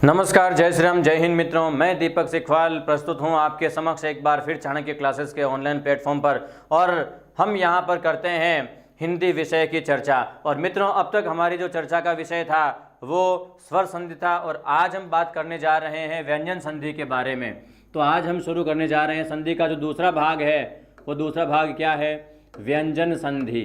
नमस्कार, जय श्री राम, जय हिंद मित्रों। मैं दीपक सिखवाल प्रस्तुत हूं आपके समक्ष एक बार फिर चाणक्य क्लासेस के ऑनलाइन प्लेटफॉर्म पर। और हम यहां पर करते हैं हिंदी विषय की चर्चा। और मित्रों, अब तक हमारी जो चर्चा का विषय था वो स्वर संधि था, और आज हम बात करने जा रहे हैं व्यंजन संधि के बारे में। तो आज हम शुरू करने जा रहे हैं संधि का जो दूसरा भाग है। वो दूसरा भाग क्या है? व्यंजन संधि।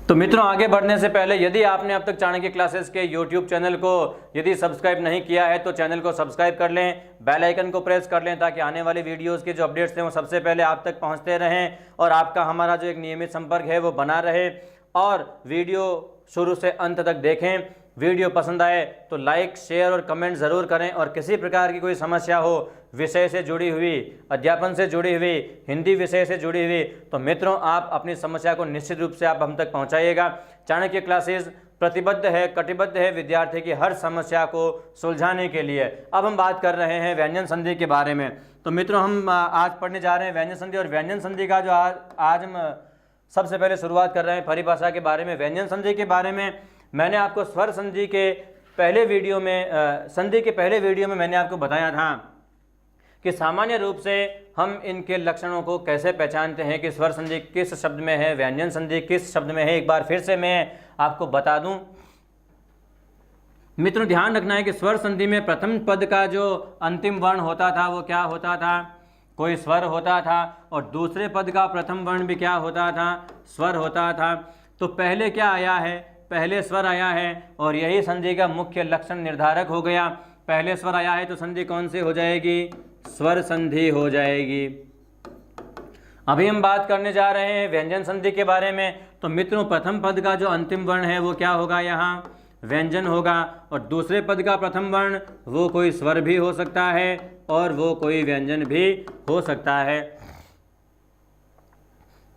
तो मित्रों, आगे बढ़ने से पहले यदि आपने अब तक चाणक्य क्लासेस के YouTube चैनल को यदि सब्सक्राइब नहीं किया है तो चैनल को सब्सक्राइब कर लें, बेल आइकन को प्रेस कर लें, ताकि आने वाली वीडियोस के जो अपडेट्स हैं वो सबसे पहले आप तक पहुंचते रहें और आपका हमारा जो एक नियमित संपर्क है वो बना रहे। और वीडियो शुरू से अंत तक देखें। वीडियो पसंद आए तो लाइक, शेयर और कमेंट ज़रूर करें। और किसी प्रकार की कोई समस्या हो विषय से जुड़ी हुई, अध्यापन से जुड़ी हुई, हिंदी विषय से जुड़ी हुई, तो मित्रों आप अपनी समस्या को निश्चित रूप से आप हम तक पहुंचाइएगा। चाणक्य क्लासेस प्रतिबद्ध है, कटिबद्ध है विद्यार्थी की हर समस्या को सुलझाने के लिए। अब हम बात कर रहे हैं व्यंजन संधि के बारे में। तो मित्रों, हम आज पढ़ने जा रहे हैं व्यंजन संधि। और व्यंजन संधि का जो आज हम सबसे पहले शुरुआत कर रहे हैं परिभाषा के बारे में। व्यंजन संधि के बारे में मैंने आपको स्वर संधि के पहले वीडियो में संधि के पहले वीडियो में मैंने आपको बताया था कि सामान्य रूप से हम इनके लक्षणों को कैसे पहचानते हैं कि स्वर संधि किस शब्द में है, व्यंजन संधि किस शब्द में है। एक बार फिर से मैं आपको बता दूं। मित्रों, ध्यान रखना है कि स्वर संधि में प्रथम पद का जो अंतिम वर्ण होता था वो क्या होता था? कोई स्वर होता था। और दूसरे पद का प्रथम वर्ण भी क्या होता था? स्वर होता था। तो पहले क्या आया है? पहले स्वर आया है, और यही संधि का मुख्य लक्षण निर्धारक हो गया। पहले स्वर आया है तो संधि कौन सी हो जाएगी? स्वर संधि हो जाएगी। अभी हम बात करने जा रहे हैं व्यंजन संधि के बारे में। तो मित्रों, प्रथम पद का जो अंतिम वर्ण है वो क्या होगा? यहाँ व्यंजन होगा। और दूसरे पद का प्रथम वर्ण वो कोई स्वर भी हो सकता है और वो कोई व्यंजन भी हो सकता है।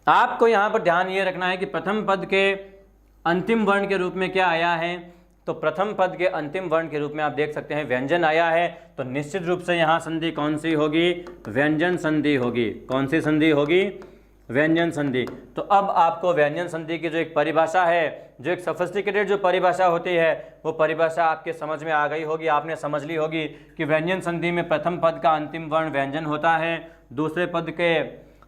आपको यहाँ पर ध्यान ये रखना है कि प्रथम पद के अंतिम वर्ण के रूप में क्या आया है? तो प्रथम पद के अंतिम वर्ण के रूप में आप देख सकते हैं व्यंजन आया है। तो निश्चित रूप से यहाँ संधि कौन सी होगी? व्यंजन संधि होगी। कौन सी संधि होगी? व्यंजन संधि। तो अब आपको व्यंजन संधि की जो एक परिभाषा है, जो एक सोफिस्टिकेटेड जो परिभाषा होती है, वो परिभाषा आपके समझ में आ गई होगी। आपने समझ ली होगी कि व्यंजन संधि में प्रथम पद का अंतिम वर्ण व्यंजन होता है।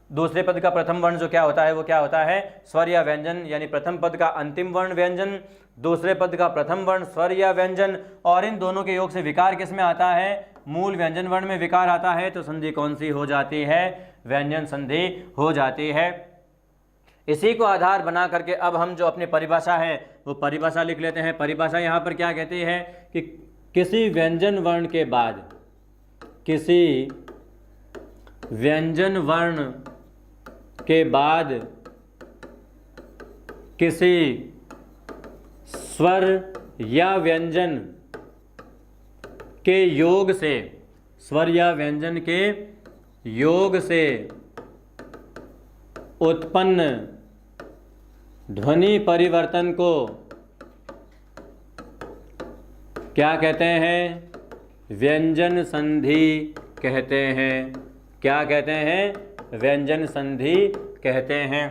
दूसरे पद का प्रथम वर्ण जो क्या होता है वो क्या होता है? स्वर या व्यंजन। यानी प्रथम पद का अंतिम वर्ण व्यंजन, दूसरे पद का प्रथम वर्ण स्वर या व्यंजन। और इन दोनों के योग से विकार किस में आता है? मूल व्यंजन वर्ण में विकार आता है। तो संधि कौन सी हो जाती है? व्यंजन संधि हो जाती है। इसी को आधार बना करके अब हम जो अपनी परिभाषा है वो परिभाषा लिख लेते हैं। परिभाषा यहाँ पर क्या कहती है कि किसी व्यंजन वर्ण के बाद, किसी व्यंजन वर्ण के बाद किसी स्वर या व्यंजन के योग से, स्वर या व्यंजन के योग से उत्पन्न ध्वनि परिवर्तन को क्या कहते हैं? व्यंजन संधि कहते हैं। क्या कहते हैं? व्यंजन संधि कहते हैं।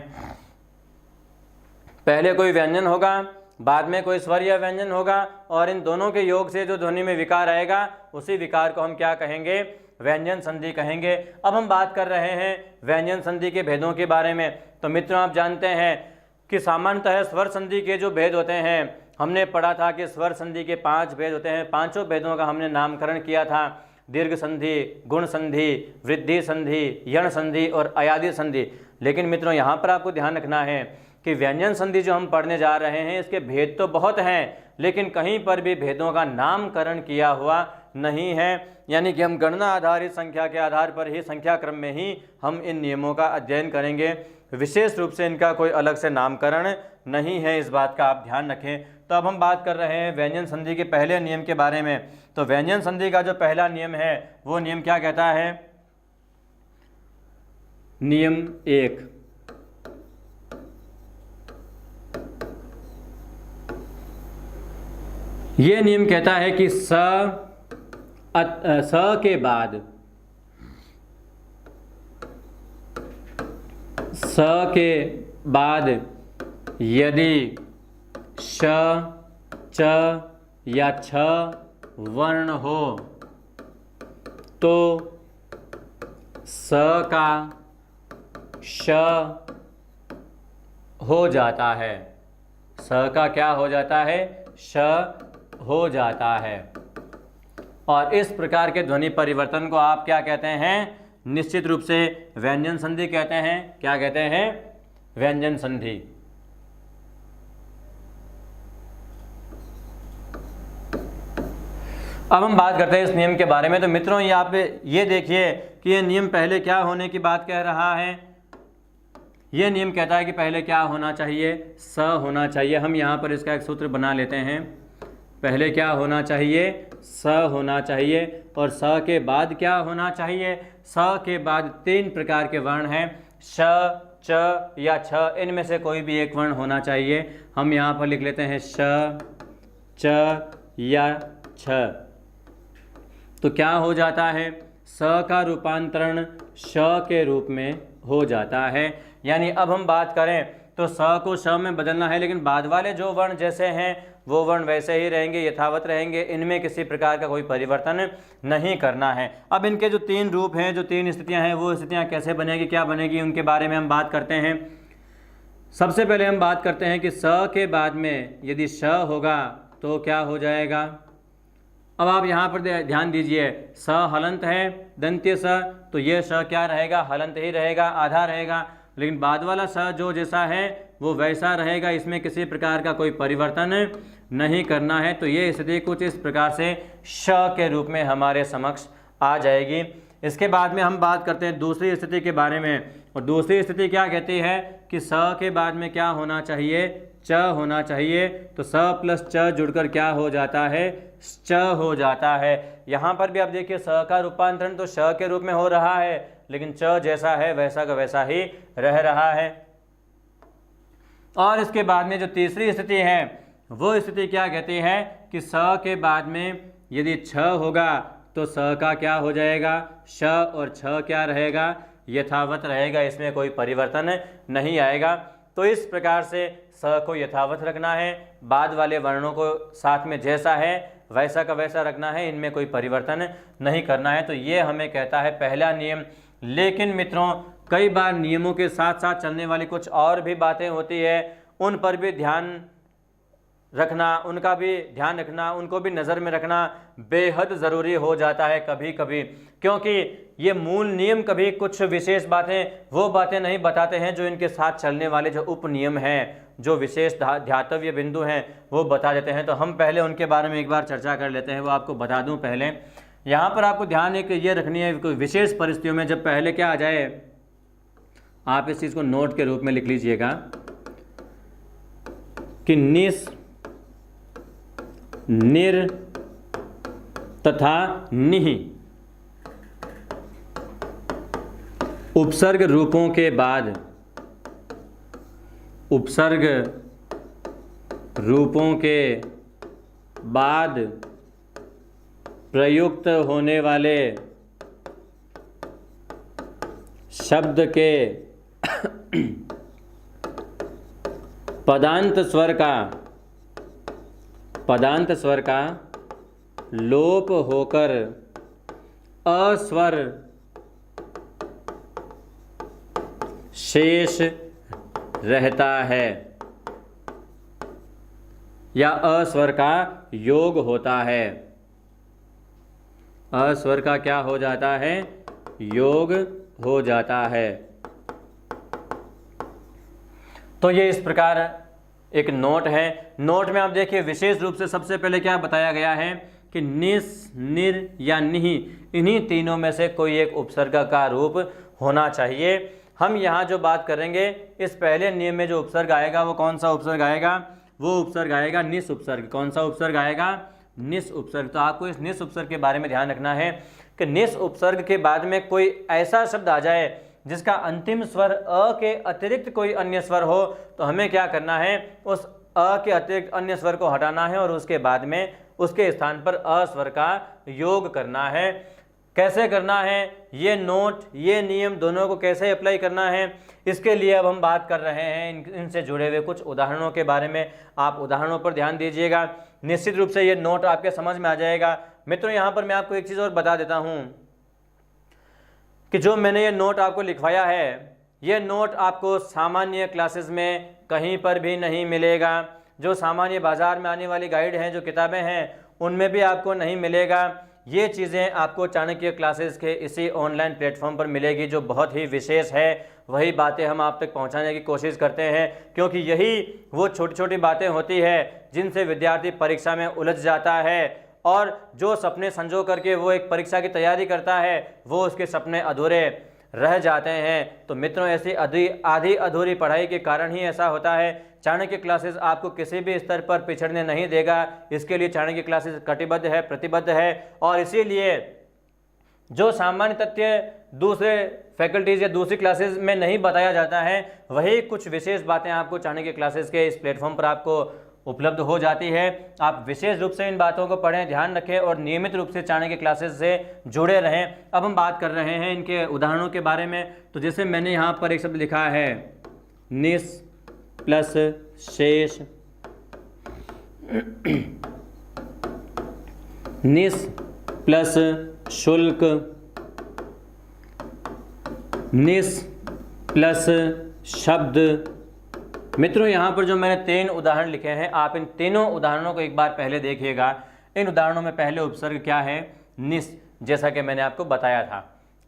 पहले कोई व्यंजन होगा, बाद में कोई स्वर या व्यंजन होगा, और इन दोनों के योग से जो ध्वनि में विकार आएगा उसी विकार को हम क्या कहेंगे? व्यंजन संधि कहेंगे। अब हम बात कर रहे हैं व्यंजन संधि के भेदों के बारे में। तो मित्रों, आप जानते हैं कि सामान्यतः स्वर संधि के जो भेद होते हैं, हमने पढ़ा था कि स्वर संधि के 5 भेद होते हैं। पांचों भेदों का हमने नामकरण किया था। दीर्घ संधि, गुण संधि, वृद्धि संधि, यण संधि और अयादि संधि। लेकिन मित्रों, यहाँ पर आपको ध्यान रखना है कि व्यंजन संधि जो हम पढ़ने जा रहे हैं इसके भेद तो बहुत हैं, लेकिन कहीं पर भी भेदों का नामकरण किया हुआ नहीं है। यानी कि हम गणना आधारित संख्या के आधार पर ही, संख्या क्रम में ही हम इन नियमों का अध्ययन करेंगे। विशेष रूप से इनका कोई अलग से नामकरण नहीं है, इस बात का आप ध्यान रखें। तो अब हम बात कर रहे हैं व्यंजन संधि के पहले नियम के बारे में। तो व्यंजन संधि का जो पहला नियम है वो नियम क्या कहता है? नियम 1, ये नियम कहता है कि स के बाद, स के बाद यदि श, च या छ वर्ण हो तो स का श हो जाता है। स का क्या हो जाता है? श हो जाता है। और इस प्रकार के ध्वनि परिवर्तन को आप क्या कहते हैं? निश्चित रूप से व्यंजन संधि कहते हैं। क्या कहते हैं? व्यंजन संधि। अब हम बात करते हैं इस नियम के बारे में। तो मित्रों यहाँ पे ये देखिए कि ये नियम पहले क्या होने की बात कह रहा है। ये नियम कहता है कि पहले क्या होना चाहिए? स होना चाहिए। हम यहाँ पर इसका एक सूत्र बना लेते हैं। पहले क्या होना चाहिए? स होना चाहिए। और स के बाद क्या होना चाहिए? स के बाद 3 प्रकार के वर्ण हैं, श, च या छ। इनमें से कोई भी एक वर्ण होना चाहिए। हम यहाँ पर लिख लेते हैं श, च या छ। तो क्या हो जाता है? स का रूपांतरण श के रूप में हो जाता है। यानी अब हम बात करें तो स को श में बदलना है, लेकिन बाद वाले जो वर्ण जैसे हैं वो वर्ण वैसे ही रहेंगे, यथावत रहेंगे। इनमें किसी प्रकार का कोई परिवर्तन नहीं करना है। अब इनके जो 3 रूप हैं, जो 3 स्थितियां हैं, वो स्थितियां कैसे बनेगी, क्या बनेगी, उनके बारे में हम बात करते हैं। सबसे पहले हम बात करते हैं कि स के बाद में यदि श होगा तो क्या हो जाएगा। अब आप यहाँ पर ध्यान दीजिए, स हलंत है, दंत्य स, तो ये स क्या रहेगा? हलंत ही रहेगा, आधा रहेगा। लेकिन बाद वाला स जो जैसा है वो वैसा रहेगा, इसमें किसी प्रकार का कोई परिवर्तन नहीं करना है। तो ये स्थिति कुछ इस प्रकार से श के रूप में हमारे समक्ष आ जाएगी। इसके बाद में हम बात करते हैं दूसरी स्थिति के बारे में। और दूसरी स्थिति क्या कहती है कि स के बाद में क्या होना चाहिए? च होना चाहिए। तो स प्लस च जुड़कर क्या हो जाता है? च हो जाता है। यहाँ पर भी आप देखिए स का रूपांतरण तो श के रूप में हो रहा है, लेकिन च जैसा है वैसा का वैसा ही रह रहा है। और इसके बाद में जो तीसरी स्थिति है वो स्थिति क्या कहती है कि स के बाद में यदि छ होगा तो स का क्या हो जाएगा? श और छ क्या रहेगा? यथावत रहेगा, इसमें कोई परिवर्तन नहीं आएगा। तो इस प्रकार से स को यथावत रखना है, बाद वाले वर्णों को साथ में जैसा है वैसा का वैसा रखना है, इनमें कोई परिवर्तन नहीं करना है। तो ये हमें कहता है पहला नियम। लेकिन मित्रों कई बार नियमों के साथ साथ चलने वाली कुछ और भी बातें होती है, उन पर भी ध्यान रखना, उनका भी ध्यान रखना, उनको भी नज़र में रखना बेहद ज़रूरी हो जाता है कभी कभी। क्योंकि ये मूल नियम कभी कुछ विशेष बातें, वो बातें नहीं बताते हैं जो इनके साथ चलने वाले जो उप नियम हैं, जो विशेष ध्यातव्य बिंदु हैं, वो बता देते हैं। तो हम पहले उनके बारे में एक बार चर्चा कर लेते हैं। वो आपको बता दूं पहले, यहाँ पर आपको ध्यान एक ये रखनी है, कोई विशेष परिस्थितियों में जब पहले क्या आ जाए, आप इस चीज़ को नोट के रूप में लिख लीजिएगा कि निस, निर तथा निहि उपसर्ग रूपों के बाद, उपसर्ग रूपों के बाद प्रयुक्त होने वाले शब्द के पदांत स्वर का लोप होकर अस्वर शेष रहता है या अस्वर का योग होता है। अस्वर का क्या हो जाता है? योग हो जाता है। तो ये इस प्रकार एक नोट है। नोट में आप देखिए विशेष रूप से सबसे पहले क्या बताया गया है कि निस, निर या निहि, इन्हीं तीनों में से कोई एक उपसर्ग का रूप होना चाहिए। हम यहाँ जो बात करेंगे इस पहले नियम में जो उपसर्ग आएगा वो कौन सा उपसर्ग आएगा? वो उपसर्ग आएगा निस उपसर्ग। कौन सा उपसर्ग आएगा? निस उपसर्ग। तो आपको इस निस उपसर्ग के बारे में ध्यान रखना है कि निस उपसर्ग के बाद में कोई ऐसा शब्द आ जाए जिसका अंतिम स्वर अ के अतिरिक्त कोई अन्य स्वर हो, तो हमें क्या करना है? उस अ के अतिरिक्त अन्य स्वर को हटाना है और उसके बाद में उसके स्थान पर अ स्वर का योग करना है। कैसे करना है, ये नोट, ये नियम दोनों को कैसे अप्लाई करना है, इसके लिए अब हम बात कर रहे हैं इनसे जुड़े हुए कुछ उदाहरणों के बारे में। आप उदाहरणों पर ध्यान दीजिएगा, निश्चित रूप से ये नोट आपके समझ में आ जाएगा। मित्रों यहाँ पर मैं आपको एक चीज़ और बता देता हूँ कि जो मैंने ये नोट आपको लिखवाया है, ये नोट आपको सामान्य क्लासेस में कहीं पर भी नहीं मिलेगा। जो सामान्य बाज़ार में आने वाली गाइड हैं, जो किताबें हैं, उनमें भी आपको नहीं मिलेगा। ये चीज़ें आपको चाणक्य क्लासेस के इसी ऑनलाइन प्लेटफॉर्म पर मिलेगी, जो बहुत ही विशेष है। वही बातें हम आप तक पहुंचाने की कोशिश करते हैं, क्योंकि यही वो छोटी छोटी बातें होती है जिनसे विद्यार्थी परीक्षा में उलझ जाता है, और जो सपने संजो करके वो एक परीक्षा की तैयारी करता है, वो उसके सपने अधूरे रह जाते हैं। तो मित्रों, ऐसी आधी अधूरी पढ़ाई के कारण ही ऐसा होता है। चाणक्य क्लासेस आपको किसी भी स्तर पर पिछड़ने नहीं देगा। इसके लिए चाणक्य क्लासेस कटिबद्ध है, प्रतिबद्ध है, और इसीलिए जो सामान्य तथ्य दूसरे फैकल्टीज या दूसरी क्लासेस में नहीं बताया जाता है, वही कुछ विशेष बातें आपको चाणक्य क्लासेस के इस प्लेटफॉर्म पर आपको उपलब्ध हो जाती है। आप विशेष रूप से इन बातों को पढ़ें, ध्यान रखें और नियमित रूप से चाणक्य क्लासेस से जुड़े रहें। अब हम बात कर रहे हैं इनके उदाहरणों के बारे में। तो जैसे मैंने यहाँ पर एक शब्द लिखा है, निस प्लस शेष, निस प्लस शुल्क, निस प्लस शब्द। मित्रों, यहाँ पर जो मैंने 3 उदाहरण लिखे हैं, आप इन तीनों उदाहरणों को एक बार पहले देखिएगा। इन उदाहरणों में पहले उपसर्ग क्या है, निस। जैसा कि मैंने आपको बताया था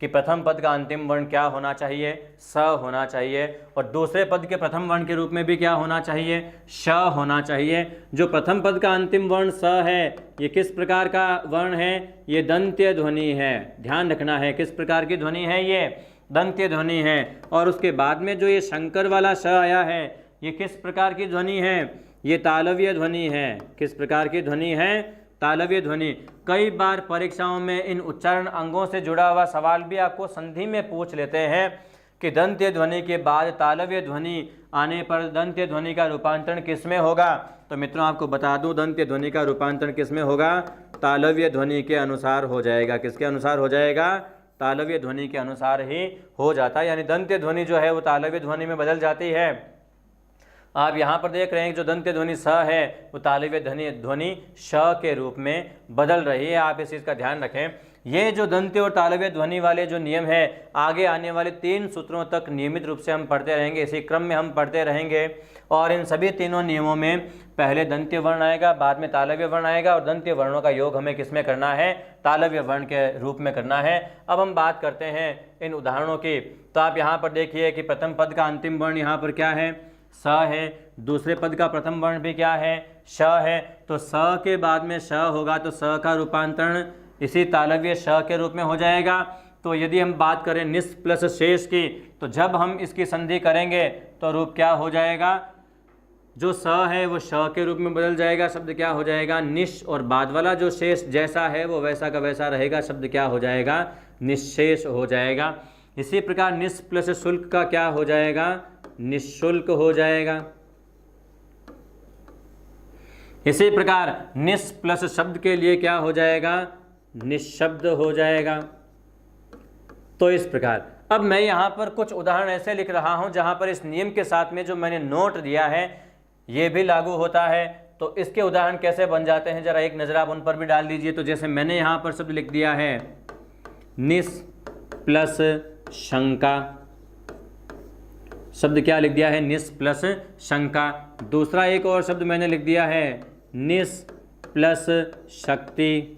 कि प्रथम पद का अंतिम वर्ण क्या होना चाहिए, स होना चाहिए, और दूसरे पद के प्रथम वर्ण के रूप में भी क्या होना चाहिए, श होना चाहिए। जो प्रथम पद का अंतिम वर्ण स है, ये किस प्रकार का वर्ण है, ये दंत्य ध्वनि है। ध्यान रखना है, किस प्रकार की ध्वनि है, ये दंत्य ध्वनि है। और उसके बाद में जो ये शंकर वाला श आया है, ये किस प्रकार की ध्वनि है, ये तालव्य ध्वनि है। किस प्रकार की ध्वनि है, तालव्य ध्वनि। कई बार परीक्षाओं में इन उच्चारण अंगों से जुड़ा हुआ सवाल भी आपको संधि में पूछ लेते हैं कि दंत्य ध्वनि के बाद तालव्य ध्वनि आने पर दंत्य ध्वनि का रूपांतरण किस में होगा। तो मित्रों, आपको बता दूं, दंत्य ध्वनि का रूपांतरण किस में होगा, तालव्य ध्वनि के अनुसार हो जाएगा। किसके अनुसार हो जाएगा, तालव्य ध्वनि के अनुसार ही हो जाता है। यानी दंत्य ध्वनि जो है वो तालव्य ध्वनि में बदल जाती है। आप यहाँ पर देख रहे हैं कि जो दंत्य ध्वनि स है वो तालव्य ध्वनि श के रूप में बदल रही है। आप इस चीज़ का ध्यान रखें। ये जो दंत्य और तालव्य ध्वनि वाले जो नियम है, आगे आने वाले 3 सूत्रों तक नियमित रूप से हम पढ़ते रहेंगे, इसी क्रम में हम पढ़ते रहेंगे। और इन सभी तीनों नियमों में पहले दंत्य वर्ण आएगा, बाद में तालव्य वर्ण आएगा, और दंत्य वर्णों का योग हमें किस में करना है, तालव्य वर्ण के रूप में करना है। अब हम बात करते हैं इन उदाहरणों की। तो आप यहाँ पर देखिए कि प्रथम पद का अंतिम वर्ण यहाँ पर क्या है, स है। दूसरे पद का प्रथम वर्ण भी क्या है, श है। तो स के बाद में श होगा तो स का रूपांतरण इसी तालव्य श के रूप में हो जाएगा। तो यदि हम बात करें निस प्लस शेष की, तो जब हम इसकी संधि करेंगे तो रूप क्या हो जाएगा, जो स है वो श के रूप में बदल जाएगा। शब्द क्या हो जाएगा, निश, और बाद वाला जो शेष जैसा है वो वैसा का वैसा रहेगा। शब्द क्या हो जाएगा, निशेष हो जाएगा। इसी प्रकार निस प्लस शुल्क का क्या हो जाएगा, निःशुल्क हो जाएगा। इसी प्रकार निस प्लस शब्द के लिए क्या हो जाएगा, निशब्द हो जाएगा। तो इस प्रकार अब मैं यहाँ पर कुछ उदाहरण ऐसे लिख रहा हूँ जहाँ पर इस नियम के साथ में जो मैंने नोट दिया है ये भी लागू होता है। तो इसके उदाहरण कैसे बन जाते हैं, जरा एक नज़र आप उन पर भी डाल दीजिए। तो जैसे मैंने यहाँ पर शब्द लिख दिया है निस प्लस शंका। शब्द क्या लिख दिया है, निस प्लस शंका। दूसरा एक और शब्द मैंने लिख दिया है निस प्लस शक्ति।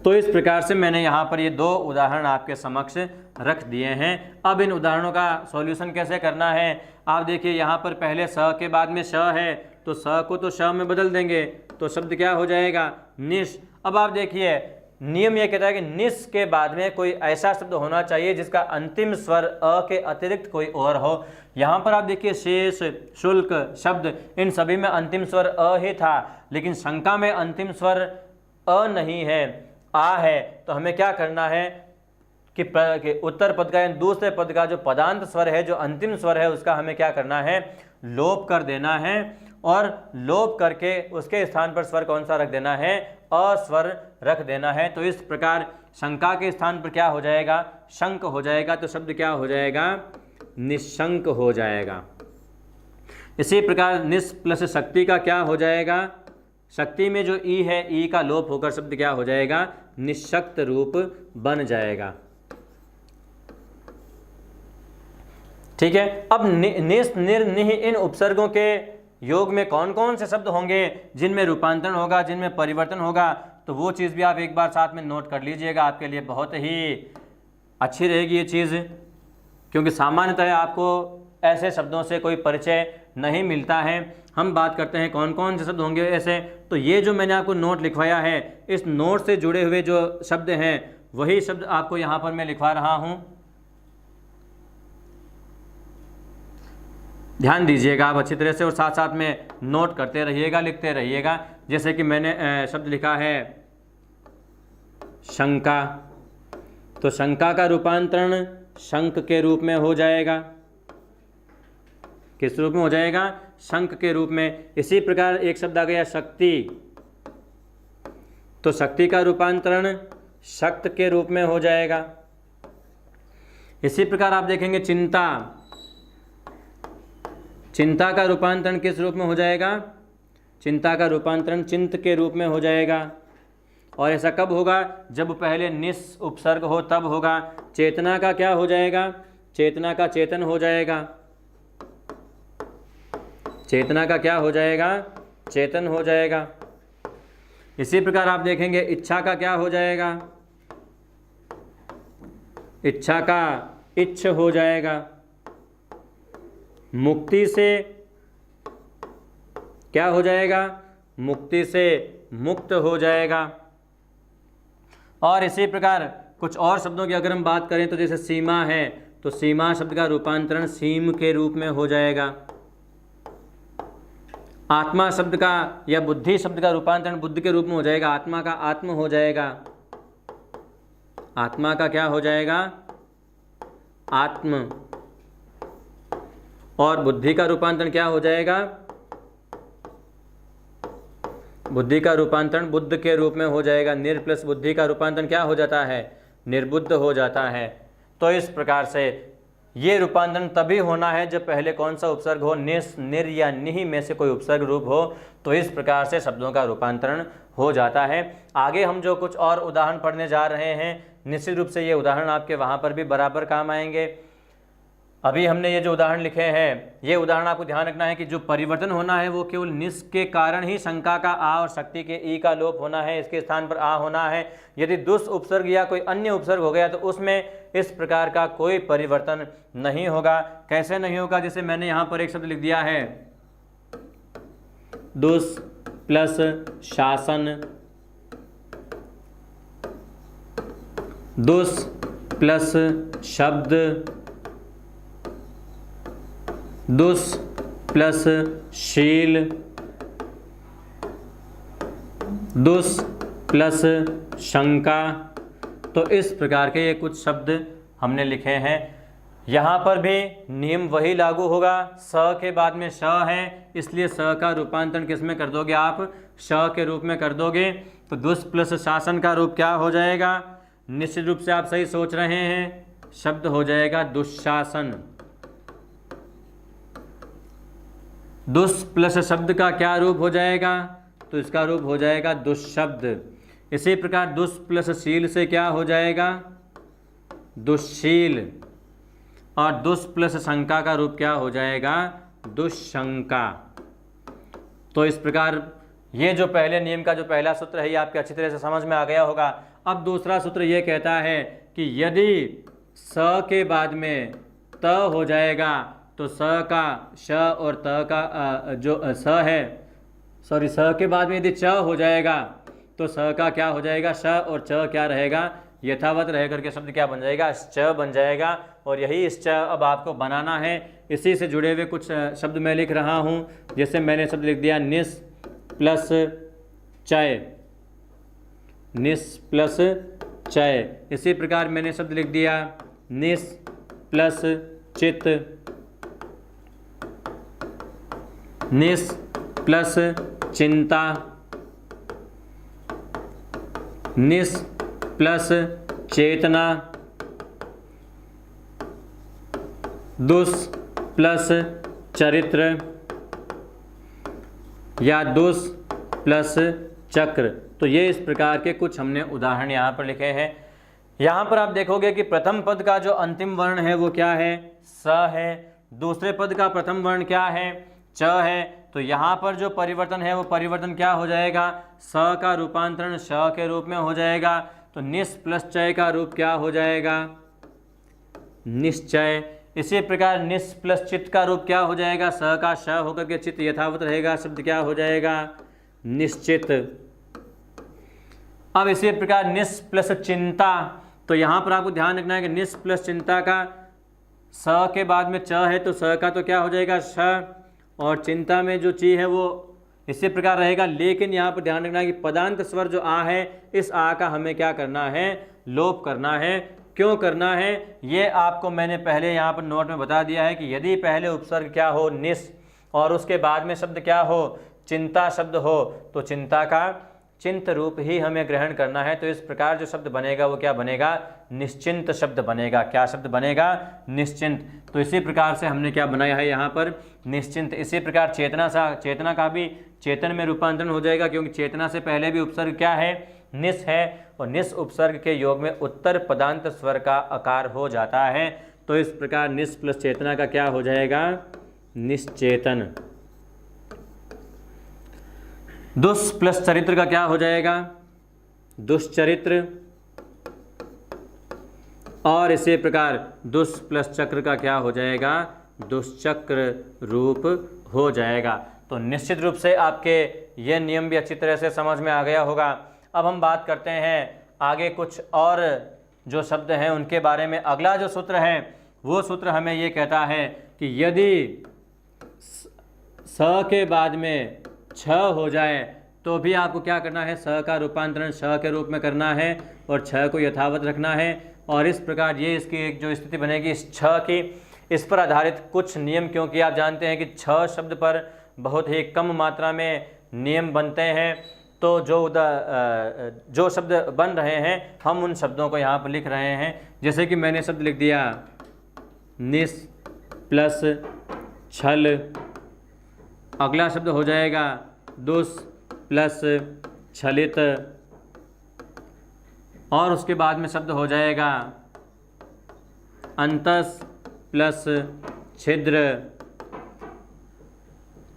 तो इस प्रकार से मैंने यहाँ पर ये 2 उदाहरण आपके समक्ष रख दिए हैं। अब इन उदाहरणों का सॉल्यूशन कैसे करना है, आप देखिए यहाँ पर पहले स के बाद में श है, तो स को तो श में बदल देंगे तो शब्द क्या हो जाएगा, निश। अब आप देखिए नियम ये कहता है कि निस के बाद में कोई ऐसा शब्द होना चाहिए जिसका अंतिम स्वर अ के अतिरिक्त कोई और हो। यहाँ पर आप देखिए शेष, शुल्क शब्द, इन सभी में अंतिम स्वर अ ही था, लेकिन शंका में अंतिम स्वर अ नहीं है, आ है। तो हमें क्या करना है कि उत्तर पद का दूसरे पद का जो पदांत स्वर है, जो अंतिम स्वर है, उसका हमें क्या करना है, लोप कर देना है। और लोप करके उसके स्थान पर स्वर कौन सा रख देना है, अस्वर रख देना है। तो इस प्रकार शंका के स्थान पर क्या हो जाएगा, शंक हो जाएगा। तो शब्द क्या हो जाएगा, निशंक हो जाएगा। इसी प्रकार निस प्लस शक्ति का क्या हो जाएगा, शक्ति में जो ई है, ई का लोप होकर शब्द क्या हो जाएगा, निशक्त रूप बन जाएगा। ठीक है। अब निस निर निह इन उपसर्गों के योग में कौन कौन से शब्द होंगे जिनमें रूपांतरण होगा, जिनमें परिवर्तन होगा, तो वो चीज़ भी आप एक बार साथ में नोट कर लीजिएगा। आपके लिए बहुत ही अच्छी रहेगी ये चीज़, क्योंकि सामान्यतः आपको ऐसे शब्दों से कोई परिचय नहीं मिलता है। हम बात करते हैं कौन कौन से शब्द होंगे ऐसे। तो ये जो मैंने आपको नोट लिखवाया है, इस नोट से जुड़े हुए जो शब्द हैं वही शब्द आपको यहाँ पर मैं लिखवा रहा हूँ। ध्यान दीजिएगा आप अच्छी तरह से, और साथ साथ में नोट करते रहिएगा, लिखते रहिएगा। जैसे कि मैंने शब्द लिखा है शंका, तो शंका का रूपांतरण शंक के रूप में हो जाएगा। किस रूप में हो जाएगा, शंक के रूप में। इसी प्रकार एक शब्द आ गया शक्ति, तो शक्ति का रूपांतरण शक्त के रूप में हो जाएगा। इसी प्रकार आप देखेंगे चिंता, चिंता का रूपांतरण किस रूप में हो जाएगा, चिंता का रूपांतरण चिंत के रूप में हो जाएगा। और ऐसा कब होगा, जब पहले निस उपसर्ग हो तब होगा। चेतना का क्या हो जाएगा, चेतना का चेतन हो जाएगा। चेतना का क्या हो जाएगा, चेतन हो जाएगा। इसी प्रकार आप देखेंगे इच्छा का क्या हो जाएगा, इच्छा का इच्छ हो जाएगा। मुक्ति से क्या हो जाएगा, मुक्ति से मुक्त हो जाएगा। और इसी प्रकार कुछ और शब्दों की अगर हम बात करें तो जैसे सीमा है, तो सीमा शब्द का रूपांतरण सीम के रूप में हो जाएगा। आत्मा शब्द का या बुद्धि शब्द का रूपांतरण बुद्ध के रूप में हो जाएगा। आत्मा का आत्म हो जाएगा। आत्मा का क्या हो जाएगा, आत्म। और बुद्धि का रूपांतरण क्या हो जाएगा, बुद्धि का रूपांतरण बुद्ध के रूप में हो जाएगा। निर प्लस बुद्धि का रूपांतरण क्या हो जाता है, निर्बुद्ध हो जाता है। तो इस प्रकार से ये रूपांतरण तभी होना है जब पहले कौन सा उपसर्ग हो, निस निर या निहि में से कोई उपसर्ग रूप हो। तो इस प्रकार से शब्दों का रूपांतरण हो जाता है। आगे हम जो कुछ और उदाहरण पढ़ने जा रहे हैं, निश्चित रूप से ये उदाहरण आपके वहाँ पर भी बराबर काम आएंगे। अभी हमने ये जो उदाहरण लिखे हैं, ये उदाहरण आपको ध्यान रखना है कि जो परिवर्तन होना है वो केवल निस के कारण ही शंका का आ और शक्ति के ई का लोप होना है, इसके स्थान पर आ होना है। यदि दुस उपसर्ग या कोई अन्य उपसर्ग हो गया तो उसमें इस प्रकार का कोई परिवर्तन नहीं होगा। कैसे नहीं होगा, जैसे मैंने यहाँ पर एक शब्द लिख दिया है दुस प्लस शासन, दुस प्लस शब्द, दुस प्लस शील, दुस प्लस शंका। तो इस प्रकार के ये कुछ शब्द हमने लिखे हैं। यहाँ पर भी नियम वही लागू होगा। स के बाद में श है, इसलिए स का रूपांतरण किस में कर दोगे आप, श के रूप में कर दोगे। तो दुस प्लस शासन का रूप क्या हो जाएगा, निश्चित रूप से आप सही सोच रहे हैं, शब्द हो जाएगा दुशासन। दुस प्लस शब्द का क्या रूप हो जाएगा, तो इसका रूप हो जाएगा दुष्शब्द। इसी प्रकार दुस प्लस शील से क्या हो जाएगा, दुश्शील। और दुस प्लस शंका का रूप क्या हो जाएगा, दुष्शंका। तो इस प्रकार ये जो पहले नियम का जो पहला सूत्र है ये आपके अच्छी तरह से समझ में आ गया होगा। अब दूसरा सूत्र ये कहता है कि यदि स के बाद में त हो जाएगा तो स का श और त का जो स है, सॉरी, स के बाद में यदि च हो जाएगा तो स का क्या हो जाएगा, श और च क्या रहेगा, यथावत रह करके शब्द क्या बन जाएगा, च बन जाएगा। और यही इस च अब आपको बनाना है। इसी से जुड़े हुए कुछ शब्द मैं लिख रहा हूँ। जैसे मैंने शब्द लिख दिया निस प्लस चय, निस प्लस चय। इसी प्रकार मैंने शब्द लिख दिया निस प्लस चित, निस प्लस चिंता, निस प्लस चेतना, दुस प्लस चरित्र या दुस प्लस चक्र। तो ये इस प्रकार के कुछ हमने उदाहरण यहाँ पर लिखे हैं। यहाँ पर आप देखोगे कि प्रथम पद का जो अंतिम वर्ण है वो क्या है, स है। दूसरे पद का प्रथम वर्ण क्या है, च है। तो यहाँ पर जो परिवर्तन है वो परिवर्तन क्या हो जाएगा, स का रूपांतरण श के रूप में हो जाएगा। तो निस प्लस चय का रूप क्या हो जाएगा, निश्चय। इसी प्रकार निस प्लस चित्त का रूप क्या हो जाएगा, स का श होकर के चित्त यथावत रहेगा, शब्द क्या हो जाएगा, निश्चित। अब इसी प्रकार निस प्लस चिंता, तो यहाँ पर आपको ध्यान रखना है कि निस प्लस चिंता का स के बाद में च है तो स का तो क्या हो जाएगा श, और चिंता में जो ची है वो इसी प्रकार रहेगा। लेकिन यहाँ पर ध्यान रखना है कि पदांत स्वर जो आ है, इस आ का हमें क्या करना है, लोप करना है। क्यों करना है ये आपको मैंने पहले यहाँ पर नोट में बता दिया है कि यदि पहले उपसर्ग क्या हो निस और उसके बाद में शब्द क्या हो, चिंता शब्द हो, तो चिंता का चिंत रूप ही हमें ग्रहण करना है। तो इस प्रकार जो शब्द बनेगा वो क्या बनेगा, निश्चिंत शब्द बनेगा। क्या शब्द बनेगा, निश्चिंत। तो इसी प्रकार से हमने क्या बनाया है यहाँ पर, निश्चिंत। इसी प्रकार चेतना का भी चेतन में रूपांतरण हो जाएगा, क्योंकि चेतना से पहले भी उपसर्ग क्या है, निस है, और निस उपसर्ग के योग में उत्तर पदांत स्वर का आकार हो जाता है। तो इस प्रकार निस प्लस चेतना का क्या हो जाएगा, निश्चेतन। दुस प्लस चरित्र का क्या हो जाएगा, दुष्चरित्र। और इसी प्रकार दुस प्लस चक्र का क्या हो जाएगा, दुष्चक्र रूप हो जाएगा। तो निश्चित रूप से आपके ये नियम भी अच्छी तरह से समझ में आ गया होगा। अब हम बात करते हैं आगे कुछ और जो शब्द हैं उनके बारे में। अगला जो सूत्र है वो सूत्र हमें ये कहता है कि यदि स के बाद में छ हो जाए तो भी आपको क्या करना है, स का रूपांतरण श के रूप में करना है और छ को यथावत रखना है। और इस प्रकार ये इसकी एक जो स्थिति बनेगी इस छ की, इस पर आधारित कुछ नियम, क्योंकि आप जानते हैं कि छ शब्द पर बहुत ही कम मात्रा में नियम बनते हैं। तो जो शब्द बन रहे हैं हम उन शब्दों को यहाँ पर लिख रहे हैं। जैसे कि मैंने शब्द लिख दिया निस प्लस छल, अगला शब्द हो जाएगा दुस प्लस छलित, और उसके बाद में शब्द हो जाएगा अंतस प्लस छिद्र।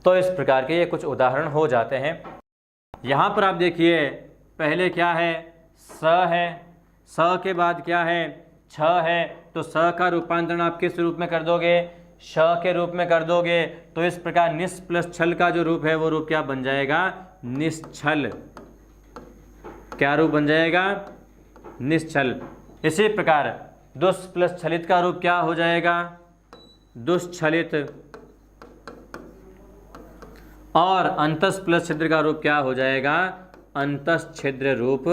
तो इस प्रकार के ये कुछ उदाहरण हो जाते हैं। यहाँ पर आप देखिए पहले क्या है, स है, स के बाद क्या है, छ है। तो स का रूपांतरण आप किस रूप में कर दोगे, श के रूप में कर दोगे। तो इस प्रकार निस प्लस छल का जो रूप है वो रूप क्या बन जाएगा, निश्छल। क्या रूप बन जाएगा, निश्छल। इसी प्रकार दुस प्लस छलित का रूप क्या हो जाएगा, दुष्छलित। और अंतस प्लस छिद्र का रूप क्या हो जाएगा, अंतस छिद्र रूप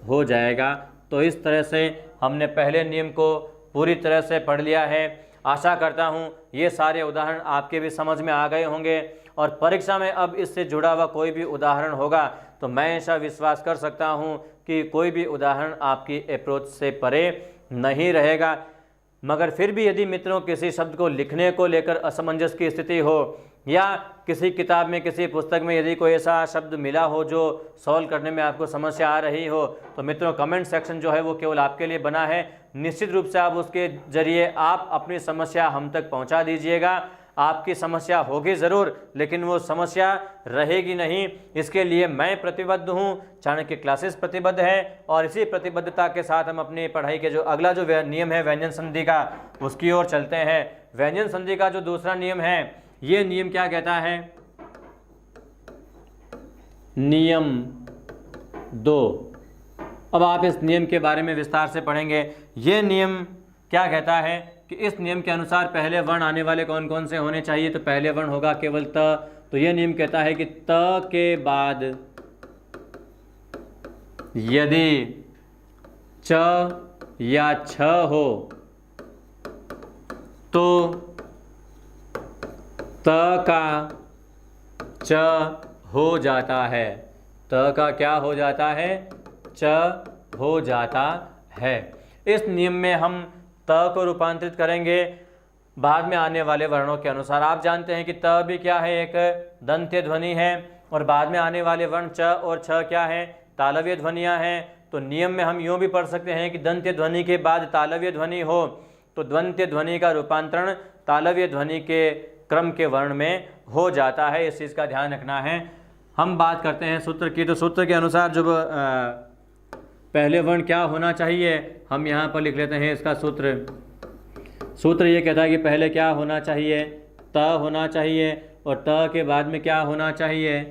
हो जाएगा। तो इस तरह से हमने पहले नियम को पूरी तरह से पढ़ लिया है। आशा करता हूँ ये सारे उदाहरण आपके भी समझ में आ गए होंगे, और परीक्षा में अब इससे जुड़ा हुआ कोई भी उदाहरण होगा तो मैं ऐसा विश्वास कर सकता हूँ कि कोई भी उदाहरण आपकी अप्रोच से परे नहीं रहेगा। मगर फिर भी यदि मित्रों किसी शब्द को लिखने को लेकर असमंजस की स्थिति हो, या किसी किताब में किसी पुस्तक में यदि कोई ऐसा शब्द मिला हो जो सॉल्व करने में आपको समस्या आ रही हो, तो मित्रों कमेंट सेक्शन जो है वो केवल आपके लिए बना है। निश्चित रूप से आप उसके जरिए आप अपनी समस्या हम तक पहुंचा दीजिएगा। आपकी समस्या होगी ज़रूर, लेकिन वो समस्या रहेगी नहीं। इसके लिए मैं प्रतिबद्ध हूँ, चाणक्य क्लासेस प्रतिबद्ध है, और इसी प्रतिबद्धता के साथ हम अपनी पढ़ाई के जो अगला जो नियम है व्यंजन संधि का, उसकी ओर चलते हैं। व्यंजन संधि का जो दूसरा नियम है, ये नियम क्या कहता है, नियम 2। अब आप इस नियम के बारे में विस्तार से पढ़ेंगे। ये नियम क्या कहता है कि इस नियम के अनुसार पहले वर्ण आने वाले कौन कौन से होने चाहिए, तो पहले वर्ण होगा केवल त। तो ये नियम कहता है कि त के बाद यदि च या छ हो तो त का च हो जाता है। त का क्या हो जाता है, च हो जाता है। इस नियम में हम त को रूपांतरित करेंगे बाद में आने वाले वर्णों के अनुसार। आप जानते हैं कि त भी क्या है, एक दंत्य ध्वनि है, और बाद में आने वाले वर्ण च और छ क्या है, तालव्य ध्वनियाँ हैं। तो नियम में हम यूँ भी पढ़ सकते हैं कि दंत्य ध्वनि के बाद तालव्य ध्वनि हो तो दंत्य ध्वनि का रूपांतरण तालव्य ध्वनि के क्रम के वर्ण में हो जाता है। इस चीज़ का ध्यान रखना है। हम बात करते हैं सूत्र की। तो सूत्र के अनुसार जब पहले वर्ण क्या होना चाहिए, हम यहाँ पर लिख लेते हैं इसका सूत्र। सूत्र ये कहता है कि पहले क्या होना चाहिए, त होना चाहिए, और त के बाद में क्या होना चाहिए,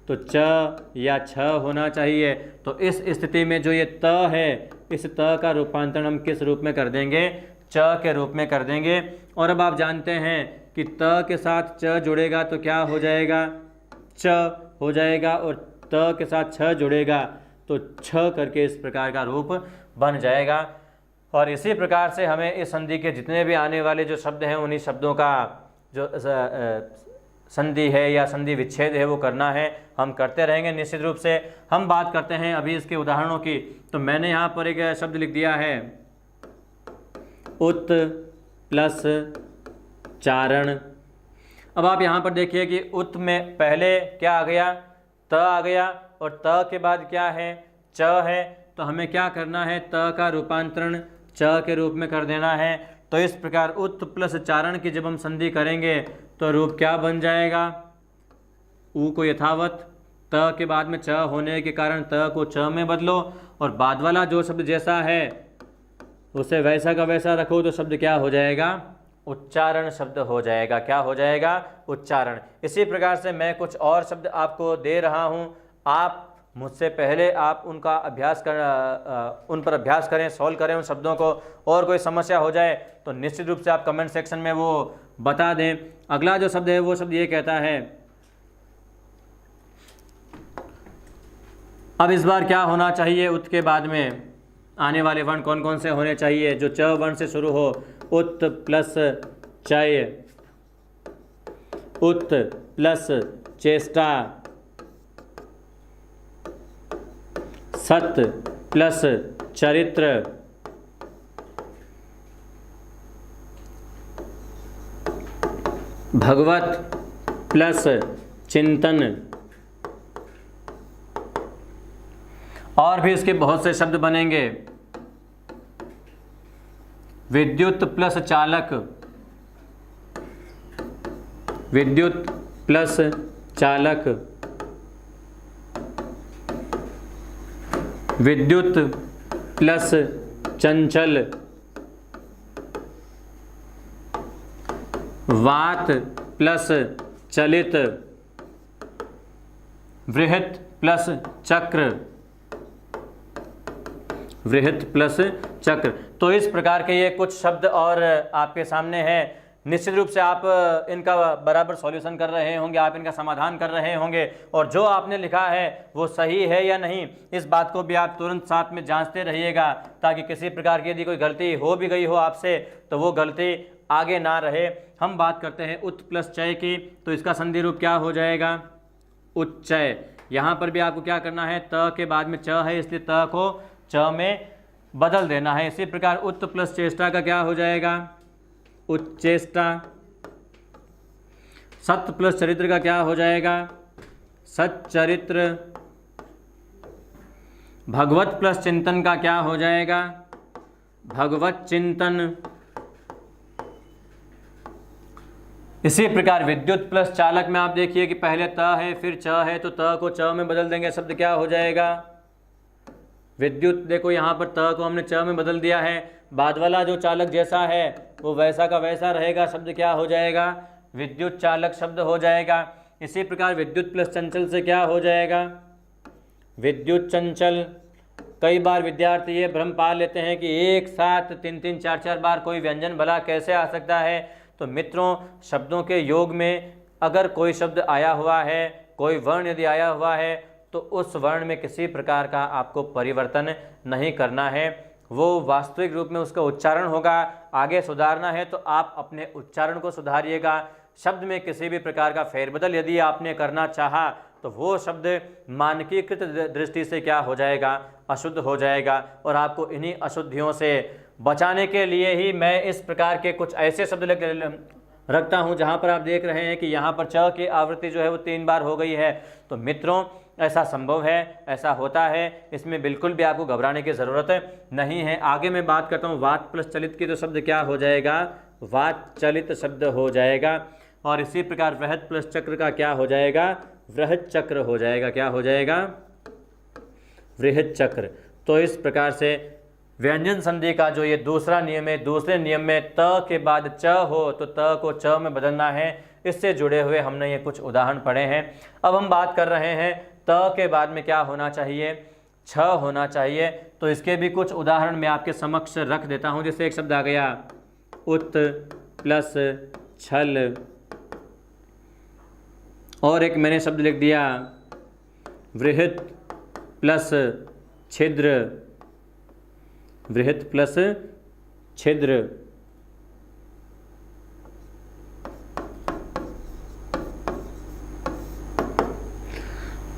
तो च या छ होना चाहिए। तो इस स्थिति में जो ये त है, इस त का रूपांतरण हम किस रूप में कर देंगे, च के रूप में कर देंगे। और अब आप जानते हैं कि त के साथ च जुड़ेगा तो क्या हो जाएगा, च हो जाएगा, और त के साथ छ जुड़ेगा तो छ करके इस प्रकार का रूप बन जाएगा। और इसी प्रकार से हमें इस संधि के जितने भी आने वाले जो शब्द हैं, उन्हीं शब्दों का जो संधि है या संधि विच्छेद है वो करना है। हम करते रहेंगे निश्चित रूप से। हम बात करते हैं अभी इसके उदाहरणों की। तो मैंने यहाँ पर एक शब्द लिख दिया है, उत प्लस चारण। अब आप यहाँ पर देखिए कि उत में पहले क्या आ गया, त आ गया, और त के बाद क्या है, च है। तो हमें क्या करना है, त का रूपांतरण च के रूप में कर देना है। तो इस प्रकार उत प्लस चारण की जब हम संधि करेंगे तो रूप क्या बन जाएगा, ऊ को यथावत, त के बाद में च होने के कारण त को च में बदलो, और बाद वाला जो शब्द जैसा है उसे वैसा का वैसा रखो, तो शब्द क्या हो जाएगा, उच्चारण शब्द हो जाएगा। क्या हो जाएगा, उच्चारण। इसी प्रकार से मैं कुछ और शब्द आपको दे रहा हूँ, आप मुझसे पहले आप उनका अभ्यास कर उन पर अभ्यास करें, सॉल्व करें उन शब्दों को। और कोई समस्या हो जाए तो निश्चित रूप से आप कमेंट सेक्शन में वो बता दें। अगला जो शब्द है वो शब्द ये कहता है, अब इस बार क्या होना चाहिए, उत के बाद में आने वाले वर्ण कौन कौन से होने चाहिए, जो च वर्ण से शुरू हो, उत प्लस चय, उत प्लस चेष्टा, सत प्लस चरित्र, भगवत प्लस चिंतन, और भी इसके बहुत से शब्द बनेंगे। विद्युत प्लस चालक, विद्युत प्लस चालक, विद्युत प्लस चंचल, वात प्लस चलित, वृहत प्लस चक्र, वृहत प्लस चक्र। तो इस प्रकार के ये कुछ शब्द और आपके सामने हैं। निश्चित रूप से आप इनका बराबर सॉल्यूशन कर रहे होंगे, आप इनका समाधान कर रहे होंगे, और जो आपने लिखा है वो सही है या नहीं, इस बात को भी आप तुरंत साथ में जांचते रहिएगा, ताकि किसी प्रकार की यदि कोई गलती हो भी गई हो आपसे तो वो गलती आगे ना रहे। हम बात करते हैं उत प्लस चय की। तो इसका संधि रूप क्या हो जाएगा, उच्चय। यहाँ पर भी आपको क्या करना है, त के बाद में च है इसलिए त को च में बदल देना है। इसी प्रकार उत प्लस चेष्टा का क्या हो जाएगा, उच्चेष्टा। सत प्लस चरित्र का क्या हो जाएगा, सच्चरित्र। भगवत प्लस चिंतन का क्या हो जाएगा, भगवत चिंतन। इसी प्रकार विद्युत प्लस चालक में आप देखिए कि पहले त है फिर च है, तो त को च में बदल देंगे, शब्द क्या हो जाएगा, विद्युत। देखो यहाँ पर त को हमने च में बदल दिया है, बाद वाला जो चालक जैसा है वो वैसा का वैसा रहेगा, शब्द क्या हो जाएगा, विद्युत चालक शब्द हो जाएगा। इसी प्रकार विद्युत प्लस चंचल से क्या हो जाएगा, विद्युत चंचल। कई बार विद्यार्थी ये भ्रम पा लेते हैं कि एक साथ 3-3, 4-4 बार कोई व्यंजन भला कैसे आ सकता है। तो मित्रों, शब्दों के योग में अगर कोई शब्द आया हुआ है, कोई वर्ण यदि आया हुआ है, तो उस वर्ण में किसी प्रकार का आपको परिवर्तन नहीं करना है, वो वास्तविक रूप में उसका उच्चारण होगा। आगे सुधारना है तो आप अपने उच्चारण को सुधारिएगा। शब्द में किसी भी प्रकार का फेरबदल यदि आपने करना चाहा तो वो शब्द मानकीकृत दृष्टि से क्या हो जाएगा, अशुद्ध हो जाएगा। और आपको इन्हीं अशुद्धियों से बचाने के लिए ही मैं इस प्रकार के कुछ ऐसे शब्द रखता हूँ जहाँ पर आप देख रहे हैं कि यहाँ पर च की आवृत्ति जो है वो 3 बार हो गई है। तो मित्रों ऐसा संभव है, ऐसा होता है, इसमें बिल्कुल भी आपको घबराने की ज़रूरत नहीं है। आगे मैं बात करता हूँ वात प्लस चलित की, तो शब्द क्या हो जाएगा, वात चलित शब्द हो जाएगा। और इसी प्रकार वृहत प्लस चक्र का क्या हो जाएगा, वृहत चक्र हो जाएगा। क्या हो जाएगा, वृहत चक्र। तो इस प्रकार से व्यंजन संधि का जो ये दूसरा नियम है, दूसरे नियम में त के बाद च हो तो त को च में बदलना है। इससे जुड़े हुए हमने ये कुछ उदाहरण पढ़े हैं। अब हम बात कर रहे हैं त के बाद में क्या होना चाहिए, छ होना चाहिए। तो इसके भी कुछ उदाहरण मैं आपके समक्ष रख देता हूँ। जैसे एक शब्द आ गया उत प्लस छल, और एक मैंने शब्द लिख दिया वृहत प्लस छिद्र, वृहत प्लस छिद्र।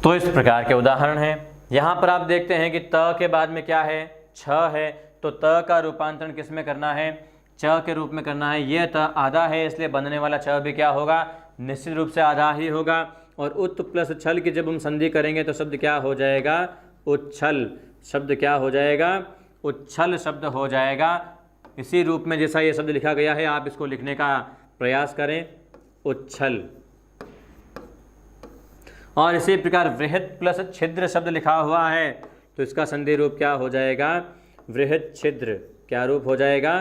तो इस प्रकार के उदाहरण हैं। यहाँ पर आप देखते हैं कि त के बाद में क्या है, छ है। तो त का रूपांतरण किस में करना है, च के रूप में करना है। ये त आधा है, इसलिए बनने वाला छ भी क्या होगा, निश्चित रूप से आधा ही होगा। और उत प्लस छल की जब हम संधि करेंगे तो शब्द क्या हो जाएगा, उच्छल। शब्द क्या हो जाएगा, उच्छल शब्द हो जाएगा। इसी रूप में जैसा ये शब्द लिखा गया है आप इसको लिखने का प्रयास करें, उच्छल। और इसी प्रकार वृहत प्लस छिद्र शब्द लिखा हुआ है तो इसका संधि रूप क्या हो जाएगा, वृहत छिद्र। क्या रूप हो जाएगा,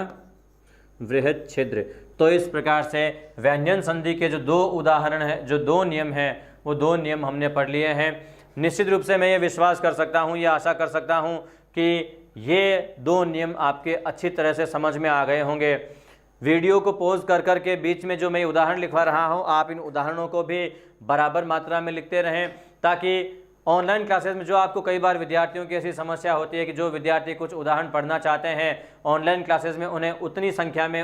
वृहत छिद्र। तो इस प्रकार से व्यंजन संधि के जो 2 उदाहरण हैं, जो 2 नियम हैं, वो 2 नियम हमने पढ़ लिए हैं। निश्चित रूप से मैं ये विश्वास कर सकता हूँ, या आशा कर सकता हूँ कि ये 2 नियम आपके अच्छी तरह से समझ में आ गए होंगे। वीडियो को पॉज कर कर के बीच में जो मैं उदाहरण लिखवा रहा हूँ, आप इन उदाहरणों को भी बराबर मात्रा में लिखते रहें, ताकि ऑनलाइन क्लासेस में जो आपको कई बार विद्यार्थियों की ऐसी समस्या होती है कि जो विद्यार्थी कुछ उदाहरण पढ़ना चाहते हैं ऑनलाइन क्लासेस में, उन्हें उतनी संख्या में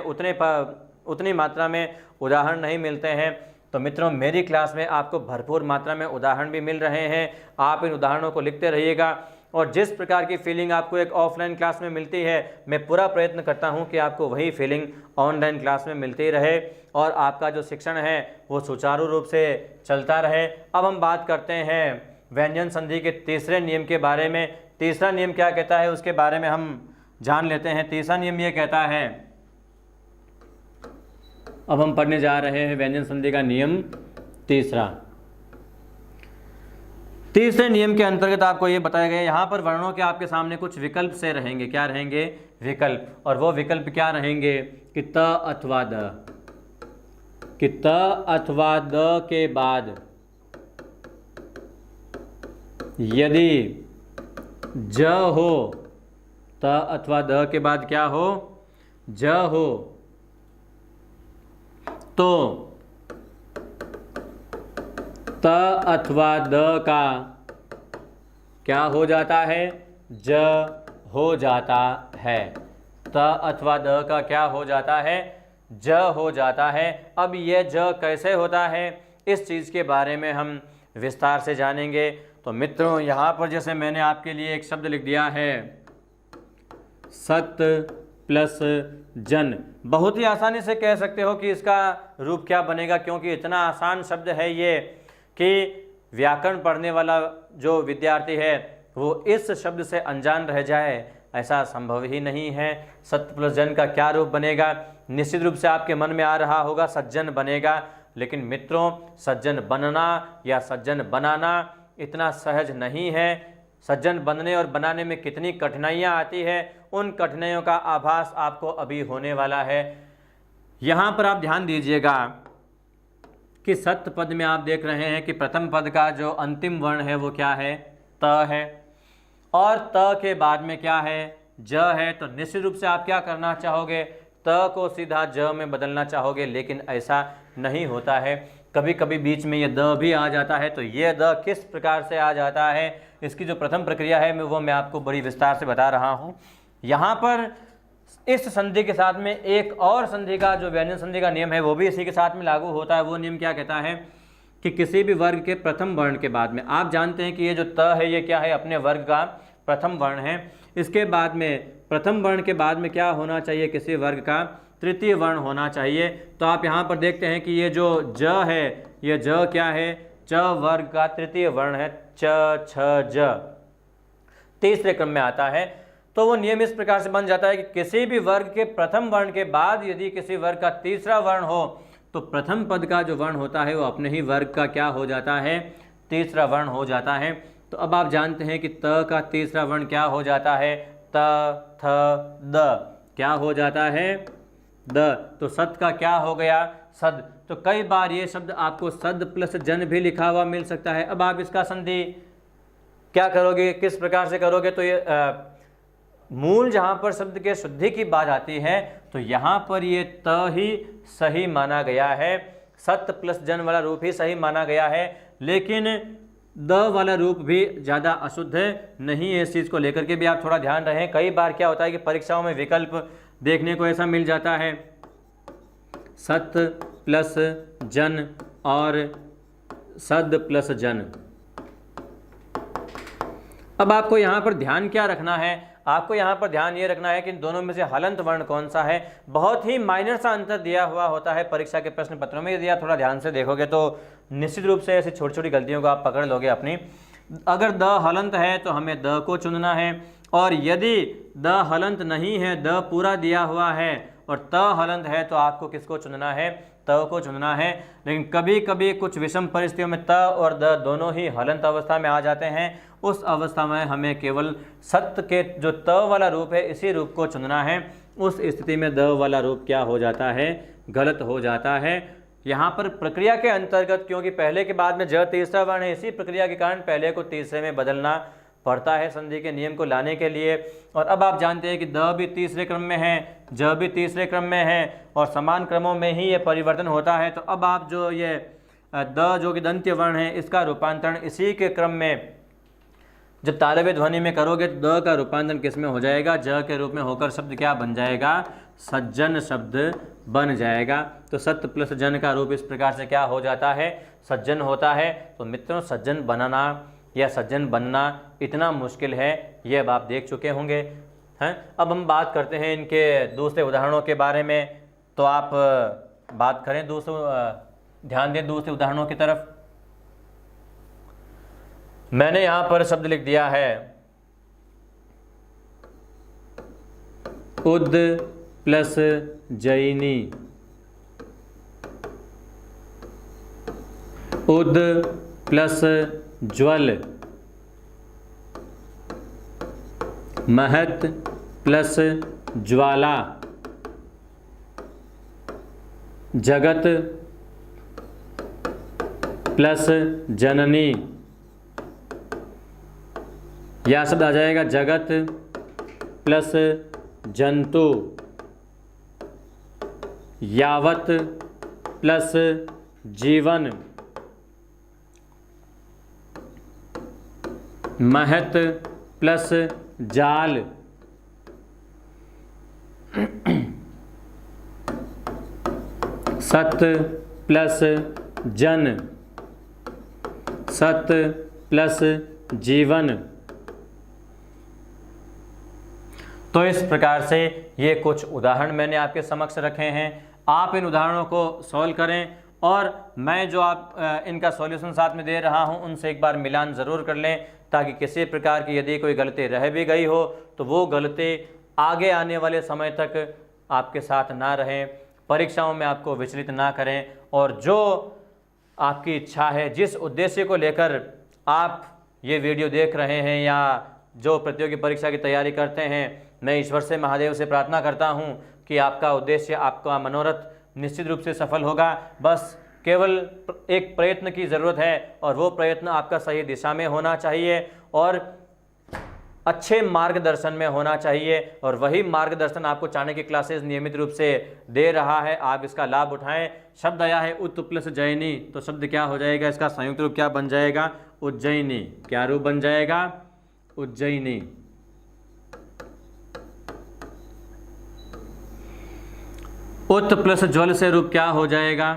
उतनी मात्रा में उदाहरण नहीं मिलते हैं। तो मित्रों मेरी क्लास में आपको भरपूर मात्रा में उदाहरण भी मिल रहे हैं। आप इन उदाहरणों को लिखते रहिएगा, और जिस प्रकार की फीलिंग आपको एक ऑफलाइन क्लास में मिलती है, मैं पूरा प्रयत्न करता हूं कि आपको वही फीलिंग ऑनलाइन क्लास में मिलती रहे और आपका जो शिक्षण है वो सुचारू रूप से चलता रहे। अब हम बात करते हैं व्यंजन संधि के तीसरे नियम के बारे में। तीसरा नियम क्या कहता है उसके बारे में हम जान लेते हैं। तीसरा नियम ये कहता है, अब हम पढ़ने जा रहे हैं व्यंजन संधि का नियम तीसरा। तीसरे नियम के अंतर्गत आपको ये बताया गया, यहाँ पर वर्णों के आपके सामने कुछ विकल्प से रहेंगे। क्या रहेंगे, विकल्प। और वो विकल्प क्या रहेंगे कि त अथवा द, कि त अथवा द के बाद यदि ज हो, त अथवा द के बाद क्या हो, ज हो, तो त अथवा द का क्या हो जाता है, ज हो जाता है। त अथवा द का क्या हो जाता है, ज हो जाता है। अब ये ज कैसे होता है, इस चीज़ के बारे में हम विस्तार से जानेंगे। तो मित्रों यहाँ पर जैसे मैंने आपके लिए एक शब्द लिख दिया है सत प्लस जन। बहुत ही आसानी से कह सकते हो कि इसका रूप क्या बनेगा, क्योंकि इतना आसान शब्द है ये कि व्याकरण पढ़ने वाला जो विद्यार्थी है वो इस शब्द से अनजान रह जाए, ऐसा संभव ही नहीं है। सत प्लस जन का क्या रूप बनेगा, निश्चित रूप से आपके मन में आ रहा होगा सज्जन बनेगा। लेकिन मित्रों सज्जन बनना या सज्जन बनाना इतना सहज नहीं है। सज्जन बनने और बनाने में कितनी कठिनाइयाँ आती है, उन कठिनाइयों का आभास आपको अभी होने वाला है। यहाँ पर आप ध्यान दीजिएगा कि सत पद में आप देख रहे हैं कि प्रथम पद का जो अंतिम वर्ण है वो क्या है, त है, और त के बाद में क्या है, ज है। तो निश्चित रूप से आप क्या करना चाहोगे, त को सीधा ज में बदलना चाहोगे, लेकिन ऐसा नहीं होता है। कभी कभी बीच में ये द भी आ जाता है। तो ये द किस प्रकार से आ जाता है, इसकी जो प्रथम प्रक्रिया है वो मैं आपको बड़ी विस्तार से बता रहा हूँ। यहाँ पर इस संधि के साथ में एक और संधि का जो व्यंजन संधि का नियम है वो भी इसी के साथ में लागू होता है। वो नियम क्या कहता है कि किसी भी वर्ग के प्रथम वर्ण के बाद में, आप जानते हैं कि ये जो त है ये क्या है, अपने वर्ग का प्रथम वर्ण है। इसके बाद में प्रथम वर्ण के बाद में क्या होना चाहिए, किसी वर्ग का तृतीय वर्ण होना चाहिए। तो आप यहाँ पर देखते हैं कि ये जो ज है, ये ज क्या है, च वर्ग का तृतीय वर्ण है, च छ ज तीसरे क्रम में आता है। तो वो नियम इस प्रकार से बन जाता है कि किसी भी वर्ग के प्रथम वर्ण के बाद यदि किसी वर्ग का तीसरा वर्ण हो तो प्रथम पद का जो वर्ण होता है वो अपने ही वर्ग का क्या हो जाता है, तीसरा वर्ण हो जाता है। तो अब आप जानते हैं कि त का तीसरा वर्ण क्या हो जाता है, त थ द क्या हो जाता है, द। तो सद का क्या हो गया, सद। तो कई बार ये शब्द आपको सद प्लस जन भी लिखा हुआ मिल सकता है। अब आप इसका संधि क्या करोगे, किस प्रकार से करोगे, तो ये मूल जहाँ पर शब्द के शुद्धि की बात आती है तो यहाँ पर ये त ही सही माना गया है, सत प्लस जन वाला रूप ही सही माना गया है, लेकिन द वाला रूप भी ज़्यादा अशुद्ध नहीं है। इस चीज़ को लेकर के भी आप थोड़ा ध्यान रखें। कई बार क्या होता है कि परीक्षाओं में विकल्प देखने को ऐसा मिल जाता है, सत प्लस जन और सद प्लस जन। अब आपको यहाँ पर ध्यान क्या रखना है, आपको यहाँ पर ध्यान ये रखना है कि इन दोनों में से हलंत वर्ण कौन सा है। बहुत ही माइनर सा अंतर दिया हुआ होता है परीक्षा के प्रश्न पत्रों में, यदि आप थोड़ा ध्यान से देखोगे तो निश्चित रूप से ऐसी छोटी छोटी गलतियों को आप पकड़ लोगे अपनी। अगर द हलंत है तो हमें द को चुनना है, और यदि द हलंत नहीं है, द पूरा दिया हुआ है और त हलंत है तो आपको किसको चुनना है, त को चुनना है। लेकिन कभी कभी कुछ विषम परिस्थितियों में त और द दोनों ही हलंत अवस्था में आ जाते हैं। उस अवस्था में हमें केवल सत्य के जो त वाला रूप है इसी रूप को चुनना है। उस स्थिति में द वाला रूप क्या हो जाता है, गलत हो जाता है। यहाँ पर प्रक्रिया के अंतर्गत, क्योंकि पहले के बाद में ज तीसरा वर्ण है, इसी प्रक्रिया के कारण पहले को तीसरे में बदलना पड़ता है संधि के नियम को लाने के लिए। और अब आप जानते हैं कि द भी तीसरे क्रम में है, ज भी तीसरे क्रम में है और समान क्रमों में ही ये परिवर्तन होता है। तो अब आप जो ये द जो कि दंत्य वर्ण है इसका रूपांतरण इसी के क्रम में जब तालव्य ध्वनि में करोगे तो द का रूपांतरण किस में हो जाएगा, ज के रूप में होकर शब्द क्या बन जाएगा, सज्जन शब्द बन जाएगा। तो सत्य प्लस जन का रूप इस प्रकार से क्या हो जाता है, सज्जन होता है। तो मित्रों, सज्जन बनाना या सज्जन बनना इतना मुश्किल है ये अब आप देख चुके होंगे हैं। अब हम बात करते हैं इनके दूसरे उदाहरणों के बारे में। तो आप बात करें ध्यान दें दूसरे उदाहरणों की तरफ। मैंने यहाँ पर शब्द लिख दिया है उद प्लस जैनी, उद प्लस ज्वल, महत प्लस ज्वाला, जगत प्लस जननी। यह शब्द आ जाएगा जगत प्लस जंतु, यावत प्लस जीवन, महत प्लस जाल, सत प्लस जन, सत प्लस जीवन। तो इस प्रकार से ये कुछ उदाहरण मैंने आपके समक्ष रखे हैं। आप इन उदाहरणों को सॉल्व करें और मैं जो इनका सॉल्यूशन साथ में दे रहा हूं उनसे एक बार मिलान ज़रूर कर लें, ताकि किसी प्रकार की यदि कोई गलती रह भी गई हो तो वो गलती आगे आने वाले समय तक आपके साथ ना रहें, परीक्षाओं में आपको विचलित ना करें। और जो आपकी इच्छा है, जिस उद्देश्य को लेकर आप ये वीडियो देख रहे हैं या जो प्रतियोगी परीक्षा की तैयारी करते हैं, मैं ईश्वर से, महादेव से प्रार्थना करता हूं कि आपका उद्देश्य, आपका मनोरथ निश्चित रूप से सफल होगा। बस केवल एक प्रयत्न की ज़रूरत है और वो प्रयत्न आपका सही दिशा में होना चाहिए और अच्छे मार्गदर्शन में होना चाहिए। और वही मार्गदर्शन आपको चाणक्य क्लासेस नियमित रूप से दे रहा है, आप इसका लाभ उठाएं। शब्द आया है उत प्लस जैनी, तो शब्द क्या हो जाएगा, इसका संयुक्त रूप क्या बन जाएगा, उज्जैनी। क्या रूप बन जाएगा, उज्जैनी। उत प्लस ज्वल से रूप क्या हो जाएगा,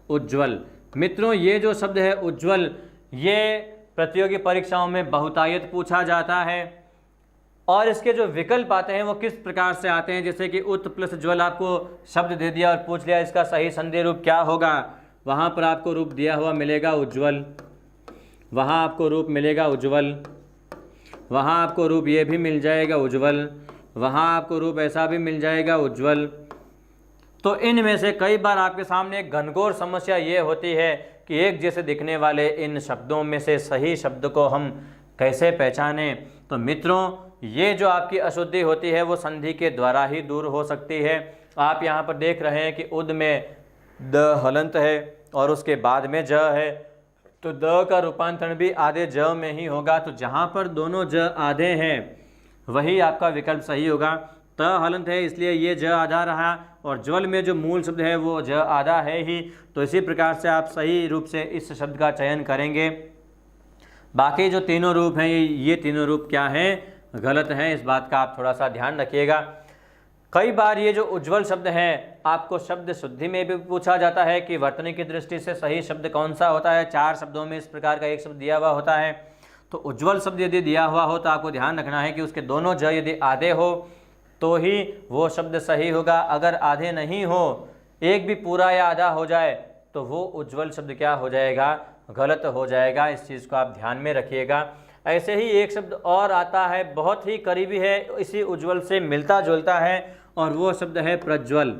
उज्ज्वल। मित्रों ये जो शब्द है उज्ज्वल, ये प्रतियोगी परीक्षाओं में बहुतायत पूछा जाता है और इसके जो विकल्प आते हैं वो किस प्रकार से आते हैं, जैसे कि उत प्लस ज्वल आपको शब्द दे दिया और पूछ लिया इसका सही संधि रूप क्या होगा, वहाँ पर आपको रूप दिया हुआ मिलेगा उज्ज्वल, वहाँ आपको रूप मिलेगा उज्ज्वल, वहाँ आपको रूप ये भी मिल जाएगा उज्ज्वल, वहाँ आपको रूप ऐसा भी मिल जाएगा उज्ज्वल। तो इनमें से कई बार आपके सामने एक घनघोर समस्या ये होती है कि एक जैसे दिखने वाले इन शब्दों में से सही शब्द को हम कैसे पहचानें। तो मित्रों ये जो आपकी अशुद्धि होती है वो संधि के द्वारा ही दूर हो सकती है। आप यहाँ पर देख रहे हैं कि उद में द हलंत है और उसके बाद में ज है, तो द का रूपांतरण भी आधे ज में ही होगा। तो जहाँ पर दोनों ज आधे हैं वही आपका विकल्प सही होगा। त हलंत है इसलिए ये ज आधा रहा और ज्वल में जो मूल शब्द है वो ज आधा है ही। तो इसी प्रकार से आप सही रूप से इस शब्द का चयन करेंगे। बाकी जो तीनों रूप हैं ये तीनों रूप क्या हैं, गलत हैं। इस बात का आप थोड़ा सा ध्यान रखिएगा। कई बार ये जो उज्ज्वल शब्द है आपको शब्द शुद्धि में भी पूछा जाता है कि वर्तनी की दृष्टि से सही शब्द कौन सा होता है। 4 शब्दों में इस प्रकार का एक शब्द दिया हुआ होता है। तो उज्ज्वल शब्द यदि दिया हुआ हो तो आपको ध्यान रखना है कि उसके दोनों ज यदि आधे हो तो ही वो शब्द सही होगा। अगर आधे नहीं हो, एक भी पूरा या आधा हो जाए तो वो उज्ज्वल शब्द क्या हो जाएगा, गलत हो जाएगा। इस चीज़ को आप ध्यान में रखिएगा। ऐसे ही एक शब्द और आता है, बहुत ही करीबी है, इसी उज्ज्वल से मिलता जुलता है और वो शब्द है प्रज्वल।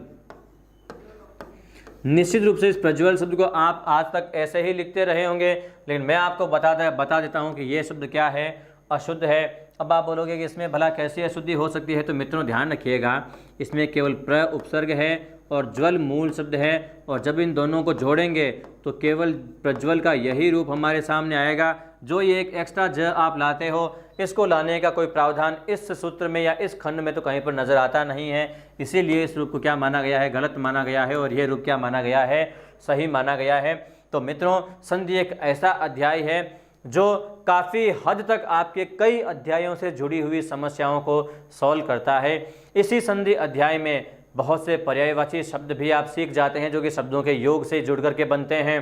निश्चित रूप से इस प्रज्वल शब्द को आप आज तक ऐसे ही लिखते रहे होंगे, लेकिन मैं आपको बता देता हूँ कि ये शब्द क्या है, अशुद्ध है। अब आप बोलोगे कि इसमें भला कैसी अशुद्धि हो सकती है। तो मित्रों ध्यान रखिएगा, इसमें केवल प्र उपसर्ग है और ज्वल मूल शब्द है और जब इन दोनों को जोड़ेंगे तो केवल प्रज्वल का यही रूप हमारे सामने आएगा। जो ये एक एक्स्ट्रा ज आप लाते हो, इसको लाने का कोई प्रावधान इस सूत्र में या इस खंड में तो कहीं पर नज़र आता नहीं है। इसीलिए इस रूप को क्या माना गया है, गलत माना गया है और ये रूप क्या माना गया है, सही माना गया है। तो मित्रों संधि एक ऐसा अध्याय है जो काफ़ी हद तक आपके कई अध्यायों से जुड़ी हुई समस्याओं को सॉल्व करता है। इसी संधि अध्याय में बहुत से पर्यायवाची शब्द भी आप सीख जाते हैं जो कि शब्दों के योग से जुड़ करके बनते हैं।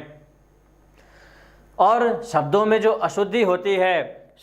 और शब्दों में जो अशुद्धि होती है,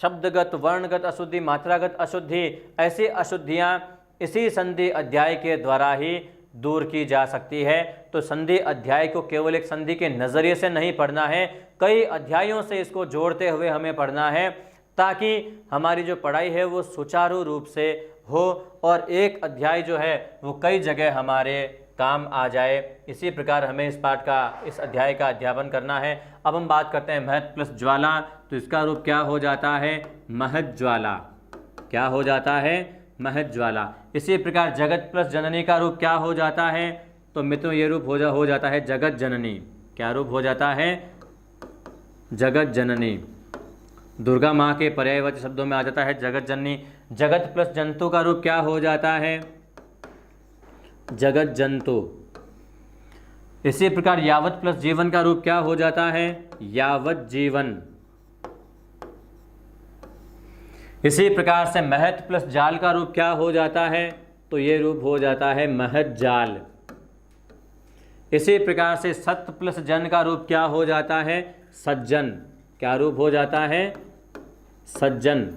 शब्दगत, वर्णगत अशुद्धि, मात्रागत अशुद्धि, ऐसी अशुद्धियाँ इसी संधि अध्याय के द्वारा ही दूर की जा सकती है। तो संधि अध्याय को केवल एक संधि के नज़रिए से नहीं पढ़ना है, कई अध्यायों से इसको जोड़ते हुए हमें पढ़ना है ताकि हमारी जो पढ़ाई है वो सुचारू रूप से हो और एक अध्याय जो है वो कई जगह हमारे काम आ जाए। इसी प्रकार हमें इस पाठ का, इस अध्याय का अध्यापन करना है। अब हम बात करते हैं महत् प्लस ज्वाला। तो इसका रूप क्या हो जाता है, महत् ज्वाला। क्या हो जाता है, महत् ज्वाला। इसी प्रकार जगत प्लस जननी का रूप क्या हो जाता है, तो मित्रों ये रूप हो जाता है जगत जननी। क्या रूप हो जाता है, जगत जननी। दुर्गा माँ के पर्यायवाची शब्दों में आ जाता है जगत जननी। जगत प्लस जंतु का रूप क्या हो जाता है, जगत जंतु। इसी प्रकार यावत प्लस जीवन का रूप क्या हो जाता है, यावत जीवन। इसी प्रकार से महत् प्लस जाल का रूप क्या हो जाता है, तो ये रूप हो जाता है महत् जाल। इसी प्रकार से सत प्लस जन का रूप क्या हो जाता है, सज्जन। क्या रूप हो जाता है, सज्जन।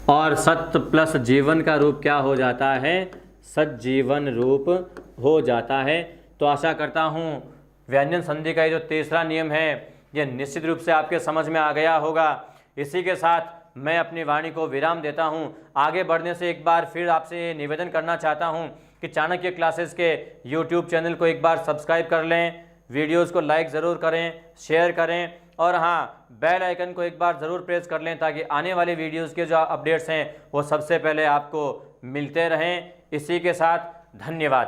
और सत्य प्लस जीवन का रूप क्या हो जाता है, सज्जीवन रूप हो जाता है। तो आशा करता हूँ व्यंजन संधि का ये जो तीसरा नियम है ये निश्चित रूप से आपके समझ में आ गया होगा। इसी के साथ मैं अपनी वाणी को विराम देता हूँ। आगे बढ़ने से एक बार फिर आपसे निवेदन करना चाहता हूँ कि चाणक्य क्लासेस के यूट्यूब चैनल को एक बार सब्सक्राइब कर लें, वीडियोज़ को लाइक ज़रूर करें, शेयर करें और हाँ बेल आइकन को एक बार ज़रूर प्रेस कर लें ताकि आने वाले वीडियोज़ के जो अपडेट्स हैं वो सबसे पहले आपको मिलते रहें। इसी के साथ धन्यवाद।